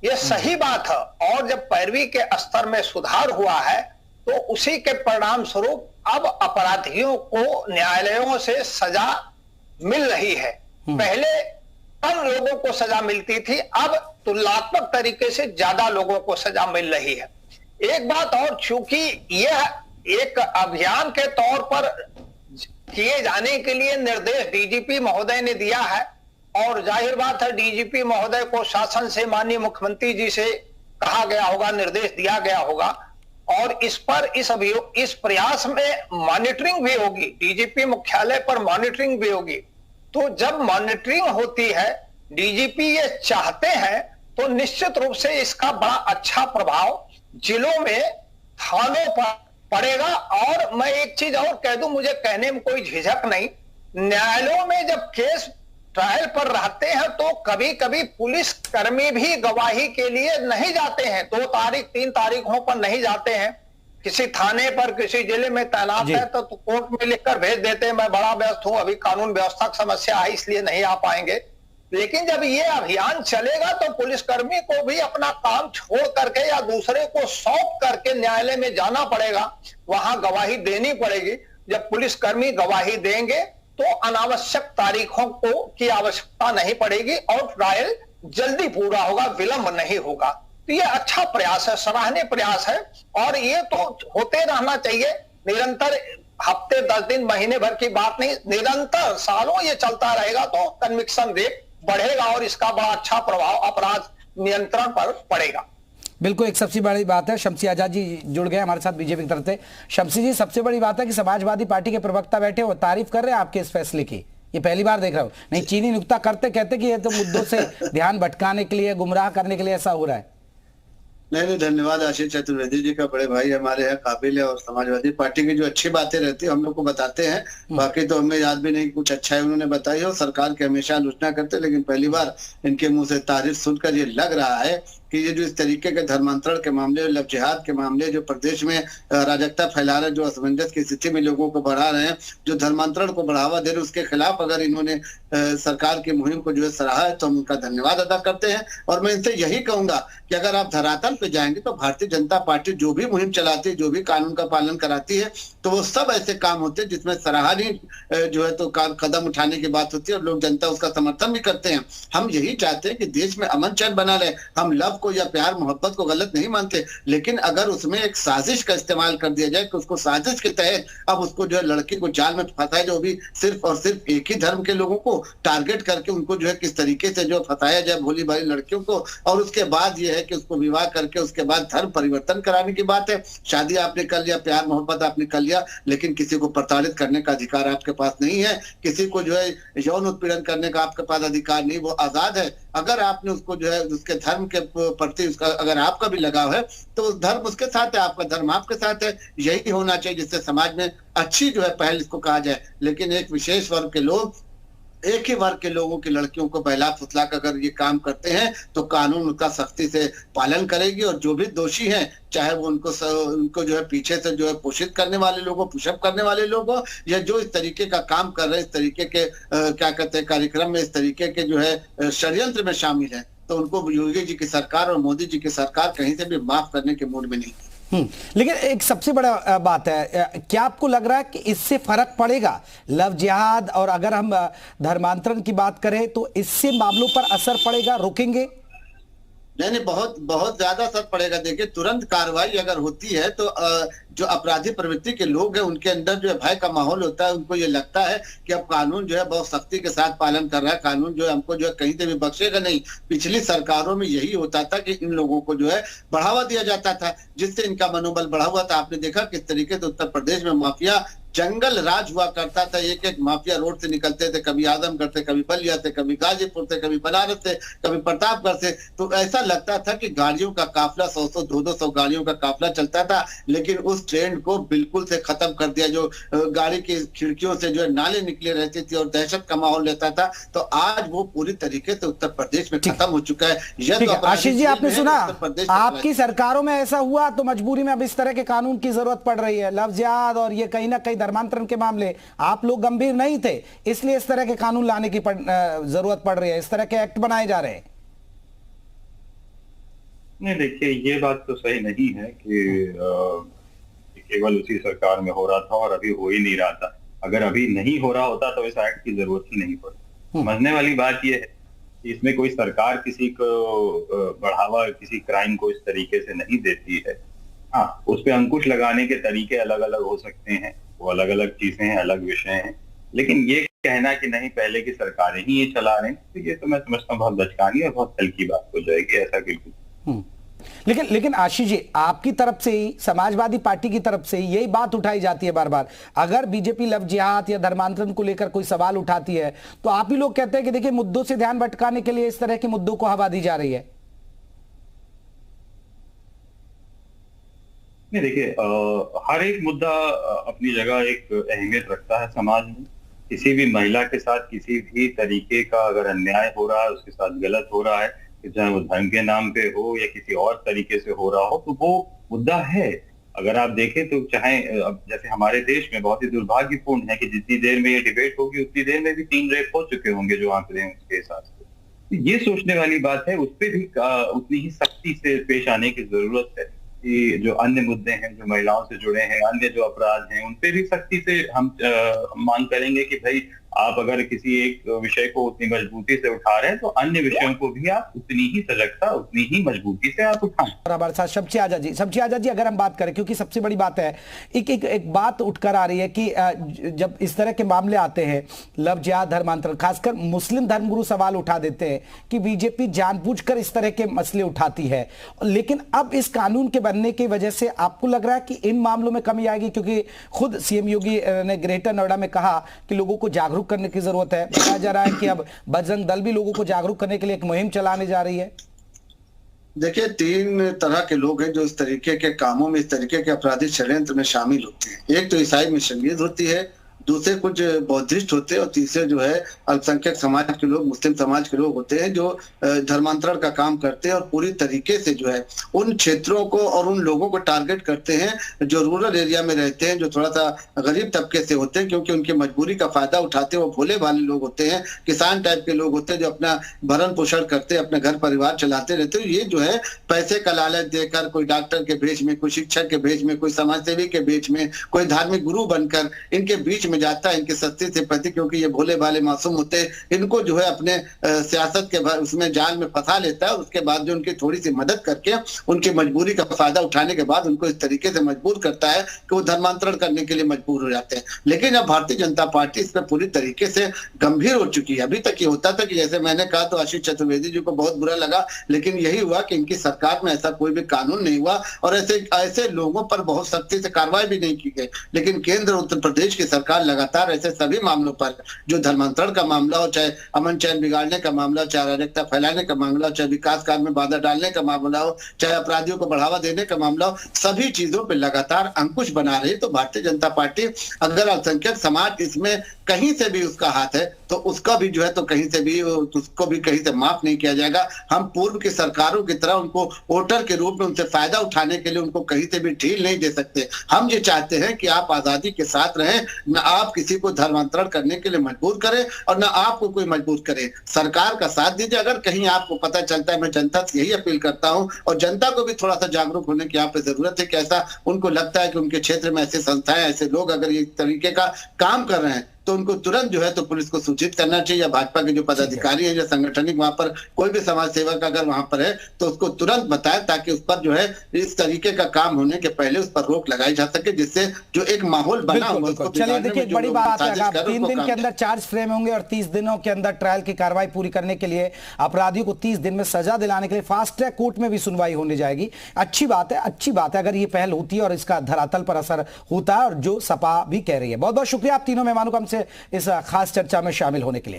ये सही बात है। और जब पैरवी के स्तर में सुधार हुआ है तो उसी के परिणाम स्वरूप अब अपराधियों को न्यायालयों से सजा मिल रही है। पहले कम लोगों को सजा मिलती थी, अब तुलनात्मक तरीके से ज्यादा लोगों को सजा मिल रही है। एक बात और, चूंकि यह एक अभियान के तौर पर किए जाने के लिए निर्देश डीजीपी महोदय ने दिया है, और जाहिर बात है डीजीपी महोदय को शासन से माननीय मुख्यमंत्री जी से कहा गया होगा, निर्देश दिया गया होगा, और इस पर इस प्रयास में मॉनिटरिंग भी होगी, डीजीपी मुख्यालय पर मॉनिटरिंग भी होगी। तो जब मॉनिटरिंग होती है, डीजीपी ये चाहते हैं, तो निश्चित रूप से इसका बड़ा अच्छा प्रभाव जिलों में, थानों पर पड़ेगा। और मैं एक चीज और कह दूं, मुझे कहने में कोई झिझक नहीं, न्यायालयों में जब केस ट्रायल पर रहते हैं तो कभी कभी पुलिस कर्मी भी गवाही के लिए नहीं जाते हैं, 2 तारीख 3 तारीखों पर नहीं जाते हैं, किसी थाने पर किसी जिले में तैनात है तो कोर्ट में लिखकर भेज देते हैं, मैं बड़ा व्यस्त हूं, अभी कानून व्यवस्था की समस्या है इसलिए नहीं आ पाएंगे। लेकिन जब ये अभियान चलेगा तो पुलिसकर्मी को भी अपना काम छोड़ करके या दूसरे को सौंप करके न्यायालय में जाना पड़ेगा, वहां गवाही देनी पड़ेगी। जब पुलिसकर्मी गवाही देंगे तो अनावश्यक तारीखों की आवश्यकता नहीं पड़ेगी और ट्रायल जल्दी पूरा होगा, विलंब नहीं होगा। तो ये अच्छा प्रयास है, सराहनीय प्रयास है, और ये तो होते रहना चाहिए निरंतर। हफ्ते 10 दिन महीने भर की बात नहीं, निरंतर सालों ये चलता रहेगा तो कन्विक्शन रेट बढ़ेगा और इसका बड़ा अच्छा प्रभाव अपराध नियंत्रण पर पड़ेगा। बिल्कुल, एक सबसे बड़ी बात है। शमसी आजाद जी जुड़ गए हमारे साथ बीजेपी की तरफ से। शमसी जी, सबसे बड़ी बात है कि समाजवादी पार्टी के प्रवक्ता बैठे और तारीफ कर रहे हैं आपके इस फैसले की, ये पहली बार देख रहा हूं। नहीं, चीनी नुक्ता करते कहते कि ये तो मुद्दों से ध्यान भटकाने के लिए, गुमराह करने के लिए ऐसा हो रहा है। नहीं, धन्यवाद आशीष चतुर्वेदी जी का, बड़े भाई हमारे यहाँ काबिल है, और समाजवादी पार्टी की जो अच्छी बातें रहती है हम लोग को बताते हैं, बाकी तो हमें याद भी नहीं कुछ अच्छा है उन्होंने बताई हो। सरकार की हमेशा आलोचना करते, लेकिन पहली बार इनके मुंह से तारीफ सुनकर ये लग रहा है कि ये जो इस तरीके के धर्मांतरण के मामले, लव जिहाद के मामले जो प्रदेश में अराजकता फैला रहे, जो असमंजस की स्थिति में लोगों को बढ़ा रहे हैं, जो धर्मांतरण को बढ़ावा दे रहे, उसके खिलाफ अगर इन्होंने सरकार की मुहिम को जो है सराहा है तो हम उनका धन्यवाद अदा करते हैं। और मैं इनसे यही कहूंगा कि अगर आप धरातल पे जाएंगे तो भारतीय जनता पार्टी जो भी मुहिम चलाती है, जो भी कानून का पालन कराती है, तो वो सब ऐसे काम होते हैं जिसमें सराहनीय जो है तो कदम उठाने की बात होती है और लोग जनता उसका समर्थन भी करते हैं। हम यही चाहते हैं कि देश में अमन चैन बना रहे। हम लव को या प्यार मोहब्बत को गलत नहीं मानते, लेकिन अगर उसमें एक साजिश का इस्तेमाल कर दिया जाए कि उसको साजिश के तहत अब उसको जो है लड़की को जाल में फंसाया, जो भी सिर्फ और सिर्फ एक ही धर्म के लोगों को टारगेट करके उनको जो है किस तरीके से जो फंसाया जाए भोली भाली लड़कियों को, और उसके बाद ये है कि उसको विवाह करके उसके बाद धर्म परिवर्तन कराने की बात है। शादी आपने कर लिया, प्यार मोहब्बत आपने कर लिया, लेकिन किसी को प्रताड़ित करने का अधिकार आपके पास नहीं है, किसी को जो है यौन उत्पीड़न करने का आपके पास अधिकार नहीं, वो आजाद है। अगर आपने उसको जो है उसके धर्म के प्रति उसका अगर आपका भी लगाव है तो उस धर्म उसके साथ है, आपका धर्म आपके साथ है। यही होना चाहिए जिससे समाज में अच्छी जो है पहल इसको कहा जाए। लेकिन एक विशेष वर्ग के लोग, एक ही वर्ग के लोगों की लड़कियों को बहला फुसला कर अगर ये काम करते हैं तो कानून उनका सख्ती से पालन करेगी, और जो भी दोषी हैं, चाहे वो उनको जो है पीछे से जो है पोषित करने वाले लोगों, पुशअप करने वाले लोगों, या जो इस तरीके का काम कर रहे हैं, इस तरीके के क्या कहते हैं कार्यक्रम में, इस तरीके के जो है षड्यंत्र में शामिल है, तो उनको योगी जी की सरकार और मोदी जी की सरकार कहीं से भी माफ करने के मूड में नहीं। लेकिन एक सबसे बड़ा बात है, क्या आपको लग रहा है कि इससे फर्क पड़ेगा लव जिहाद, और अगर हम धर्मांतरण की बात करें तो इससे मामलों पर असर पड़ेगा, रुकेंगे? नहीं, बहुत ज्यादा असर पड़ेगा। देखिए, तुरंत कार्रवाई अगर होती है तो जो अपराधी प्रवृत्ति के लोग हैं उनके अंदर जो है भय का माहौल होता है, उनको ये लगता है कि अब कानून जो है बहुत सख्ती के साथ पालन कर रहा है, कानून जो है हमको जो है कहीं से भी बख्शेगा नहीं। पिछली सरकारों में यही होता था कि इन लोगों को जो है बढ़ावा दिया जाता था, जिससे इनका मनोबल बढ़ा हुआ था। आपने देखा किस तरीके से उत्तर प्रदेश में माफिया जंगल राज हुआ करता था, एक एक माफिया रोड से निकलते थे, कभी आजमगढ़ से, कभी बलिया से, कभी गाजीपुर से, कभी बनारस से, कभी प्रतापगढ़ से। तो ऐसा लगता था कि गाड़ियों का काफिला 100-100, 200-200 गाड़ियों का काफिला चलता था, लेकिन उस ट्रेंड को बिल्कुल से खत्म कर दिया। जो गाड़ी की खिड़कियों से जो है नाले निकले रहती थी और दहशत का माहौल रहता था, तो आज वो पूरी तरीके से उत्तर प्रदेश में खत्म हो चुका है। यह तो आशीष जी, आपने सुना, आपकी सरकारों में ऐसा हुआ तो मजबूरी में अब इस तरह के कानून की जरूरत पड़ रही है। लव जिहाद और ये कहीं ना कहीं धर्मांतरण के मामले, आप लोग गंभीर नहीं थे, इसलिए इस तरह के कानून लाने की जरूरत पड़ रही है, इस तरह के एक्ट बनाए जा रहे हैं। नहीं, देखिए ये बात तो सही नहीं है कि केवल उसी सरकार में हो रहा था और अभी हो ही नहीं रहा था। अगर अभी नहीं हो रहा होता तो इस एक्ट की जरूरत ही नहीं पड़ती। समझने वाली बात यह है कि इसमें कोई सरकार किसी को बढ़ावा, किसी क्राइम को इस तरीके से नहीं देती है। हाँ, उस पर अंकुश लगाने के तरीके अलग अलग हो सकते हैं, वो अलग अलग चीजें हैं, अलग विषय हैं, लेकिन ये कहना कि नहीं पहले की सरकारें ही ये चला रहे हैं, तो ये तो मैं समझता हूँ बहुत बचकानी और बहुत हल्की बात हो जाएगी। ऐसा बिल्कुल लेकिन आशीष जी, आपकी तरफ से ही, समाजवादी पार्टी की तरफ से ही यही बात उठाई जाती है बार बार। अगर बीजेपी लव जिहाद या धर्मांतरण को लेकर कोई सवाल उठाती है तो आप ही लोग कहते हैं कि देखिए मुद्दों से ध्यान भटकाने के लिए इस तरह के मुद्दों को हवा दी जा रही है। नहीं, देखिए हर एक मुद्दा अपनी जगह एक अहमियत रखता है समाज में। किसी भी महिला के साथ किसी भी तरीके का अगर अन्याय हो रहा है, उसके साथ गलत हो रहा है, चाहे वो धर्म के नाम पे हो या किसी और तरीके से हो रहा हो, तो वो मुद्दा है। अगर आप देखें तो चाहे अब जैसे हमारे देश में बहुत ही दुर्भाग्यपूर्ण है कि जितनी देर में ये डिबेट होगी उतनी देर में भी 3 रेप हो चुके होंगे जो आंकड़े हैं उसके हिसाब से। तो ये सोचने वाली बात है, उस पर भी उतनी ही सख्ती से पेश आने की जरूरत है कि जो अन्य मुद्दे हैं, जो महिलाओं से जुड़े हैं, अन्य जो अपराध हैं, उन पे भी सख्ती से हम मांग करेंगे कि भाई आप अगर किसी एक विषय को उतनी मजबूती से उठा रहे हैं तो अन्य विषयों को भी आप उतनी ही सजगता, उतनी ही मजबूती से आप उठाएं। और हमारे साथ शमसी आजाद जी, अगर हम बात करें, क्योंकि सबसे बड़ी बात है, एक बात उठकर आ रही है कि जब इस तरह के मामले आते हैं, लव जिहाद, धर्मांतरण, खासकर मुस्लिम धर्मगुरु सवाल उठा देते हैं कि बीजेपी जानबूझकर इस तरह के मसले उठाती है। लेकिन अब इस कानून के बनने की वजह से आपको लग रहा है कि इन मामलों में कमी आएगी? क्योंकि खुद सीएम योगी ने ग्रेटर नोएडा में कहा कि लोगों को जागरूक करने की जरूरत है। बताया जा रहा है कि अब बजरंग दल भी लोगों को जागरूक करने के लिए एक मुहिम चलाने जा रही है। देखिए, 3 तरह के लोग हैं जो इस तरीके के कामों में, इस तरीके के आपराधिक षड्यंत्र में शामिल होते हैं। एक तो ईसाई मिशनरीज होती है, दूसरे कुछ बौद्धिस्ट होते हैं और तीसरे जो है अल्पसंख्यक समाज के लोग, मुस्लिम समाज के लोग होते हैं जो धर्मांतरण का काम करते हैं और पूरी तरीके से जो है उन क्षेत्रों को और उन लोगों को टारगेट करते हैं जो रूरल एरिया में रहते हैं, जो थोड़ा सा गरीब तबके से होते हैं, क्योंकि उनकी मजबूरी का फायदा उठाते हैं। वो भोले भाले लोग होते हैं, किसान टाइप के लोग होते हैं जो अपना भरण पोषण करते हैं, अपने घर परिवार चलाते रहते हैं। ये जो है पैसे का लालच देकर कोई डॉक्टर के भेष में, कोई शिक्षक के भेष में, कोई समाजसेवी के भेष में, कोई धार्मिक गुरु बनकर इनके बीच में जाता है, इनके सस्ती सिंपैथी, क्योंकि ये भोले भाले मासूम होते हैं, इनको जो है अपने सियासत के उसमें जाल में फंसा लेता है। उसके बाद जो उनकी थोड़ी सी मदद करके उनकी मजबूरी का फायदा उठाने के बाद उनको इस तरीके से मजबूर करता है कि वो धर्मांतरण करने के लिए मजबूर हो जाते हैं। लेकिन अब भारतीय जनता पार्टी इस पर पूरी तरीके से गंभीर हो चुकी है। अभी तक ये होता था कि जैसे मैंने कहा तो आशीष चतुर्वेदी जी को बहुत बुरा लगा, लेकिन यही हुआ कि इनकी सरकार में ऐसा कोई भी कानून नहीं हुआ और ऐसे लोगों पर बहुत सख्ती से कार्रवाई भी नहीं की गई। लेकिन केंद्र उत्तर प्रदेश की सरकार लगातार ऐसे सभी मामलों पर, जो धर्मांतरण का मामला हो, चाहे अमन चैन बिगाड़ने का मामला, चाहे अराजकता फैलाने का मामला, चाहे विकास कार्य में बाधा डालने का मामला हो, चाहे अपराधियों को बढ़ावा देने का मामला हो, सभी चीजों पर लगातार अंकुश बना रही। तो भारतीय जनता पार्टी, अगर अल्पसंख्यक समाज इसमें कहीं से भी उसका हाथ है तो उसका भी जो है तो कहीं से भी उसको भी कहीं से माफ नहीं किया जाएगा। हम पूर्व की सरकारों की तरह उनको वोटर के रूप में उनसे फायदा उठाने के लिए उनको कहीं से भी ढील नहीं दे सकते। हम ये चाहते हैं कि आप आजादी के साथ रहें, न आप किसी को धर्मांतरण करने के लिए मजबूर करें और न आपको कोई मजबूर करे। सरकार का साथ दीजिए। अगर कहीं आपको पता चलता है, मैं जनता से यही अपील करता हूं और जनता को भी थोड़ा सा जागरूक होने की यहाँ पे जरूरत है कि ऐसा उनको लगता है कि उनके क्षेत्र में ऐसे संस्थाएं, ऐसे लोग अगर इस तरीके का काम कर रहे हैं तो उनको तुरंत जो है तो पुलिस को सूचित करना चाहिए, या भाजपा के जो पदाधिकारी हैं या संगठनिक वहां पर कोई भी समाज सेवक अगर वहां पर है तो उसको तुरंत बताएं, ताकि उस पर जो है इस तरीके का काम होने के पहले उस पर रोक लगाई जा सके, जिससे जो एक माहौल बना हुआ। चलिए देखिए, एक बड़ी बात है, आप 3 दिन के अंदर चार्ज फ्रेम होंगे और 30 दिनों के अंदर ट्रायल की कार्रवाई पूरी करने के लिए, अपराधियों को 30 दिन में सजा दिलाने के लिए फास्ट ट्रैक कोर्ट में भी सुनवाई होने जाएगी। अच्छी बात है, अच्छी बात है अगर ये पहल होती है और इसका धरातल पर असर होता है, और जो सपा भी कह रही है। बहुत बहुत शुक्रिया आप तीनों मेहमानों को हमसे इस खास चर्चा में शामिल होने के लिए।